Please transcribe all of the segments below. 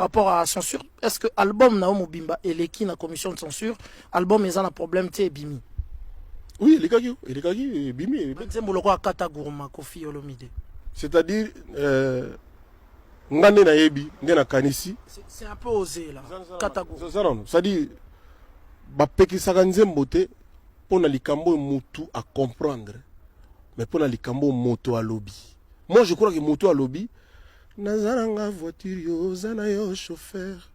par rapport à la censure, est-ce que l'album Naomo Bimba et l'équipe na commission de censure, album ils ont un problème t'es bimi? Oui, les kaki, bimi. C'est-à-dire, ngane na yebi, ngena kanisi. C'est un peu osé là. C'est-à-dire, bapeki sakanzembo te, pona likambo mutu à comprendre, mais pona likambo moto à lobby. Moi, je crois que moto à lobby, nazaranga voiture yo, zana yo chauffeur,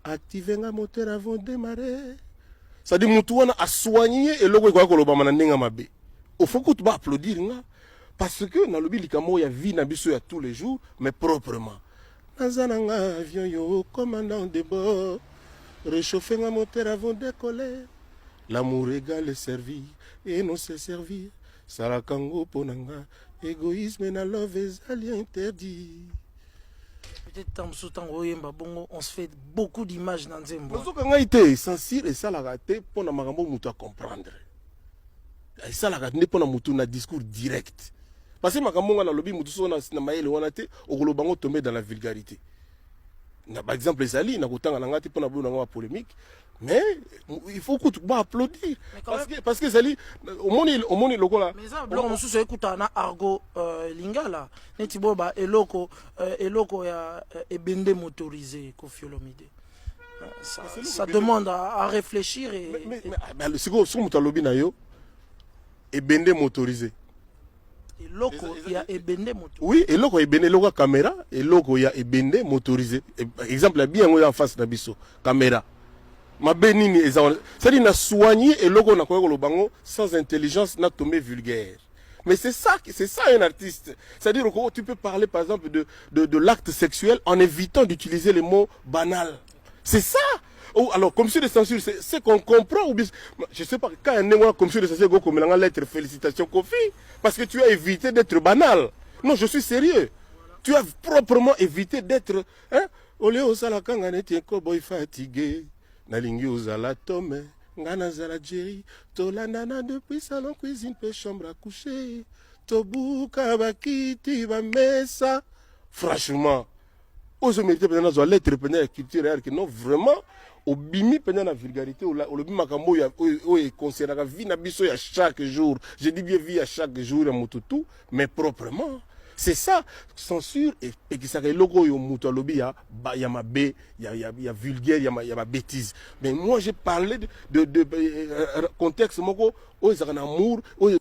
activer nga moteur avant de démarrer. C'est-à-dire, moto wana a soigné et logo kwa koloba manandenga mabe. Au faut que tu vas applaudir nga, parce que na lobby likambo ya vie na biso ya tous les jours, mais proprement. Nazaranga avion yo, commandant de bord, réchauffer nga moteur avant de décoller. L'amour égal est servi et non se servir. Sarakango ponanga, égoïsme na love ezali interdit. Peut-être on se fait beaucoup d'images dans Zembo. Parce que été censure et ça la raté pour na makambo mutu à comprendre. Et ça la raté pour na mutu na discours direct. Parce que makambo na lobby mutu so na maele wana te okolobango tomber dans la vulgarité. Na par exemple ezali na kotanga na ngati pour na bo na polémique. Mais il faut que tu applaudir. Parce que Zali, au monde le là. Mais ça, on se écoute un argot lingala. Netiboba eloko ya ebende motorisé Koffi Olomide. Ça demande à réfléchir et. Mais c'est quoi, sur Moutalobi na yo, ebende motorisé. Eloko ya ebende motorisé. Oui, eloko ebende eloko caméra, eloko ya ebende motorisé. Exemple la bien en face na biso, caméra. Ma bénine, c'est-à-dire na soigné et logo na koyoko bango sans intelligence na tombé vulgaire. Mais c'est ça un artiste. C'est-à-dire que tu peux parler par exemple de l'acte sexuel en évitant d'utiliser les mots banals. C'est ça. Oh, alors commission de censure, c'est qu'on comprend ou bien je sais pas quand un émois commission de censure go comme la lettre félicitations Koffi parce que tu as évité d'être banal. Non, je suis sérieux. Tu as proprement évité d'être hein Oleo salakanga neti ko boy fatigué. Nalingi ozala tome, ngana zala Jerry, tolandana depuis salon cuisine pe chambre à coucher, tobuka bakiti ba mesa. Franchement, ozo mérite pendant zo lettre pendant la culture réelle que non vraiment au bimi pendant la vulgarité au le bima kambo ya o e concernant la vie na biso ya chaque jour. Je dis bien vie à chaque jour à motutu, mais proprement. C'est ça, censure et qui s'arrête logo yo muto lobby ya ma bé, ya vulgaire, ya ma bêtise. Mais moi j'ai parlé de contexte moko o ezaka na amour, o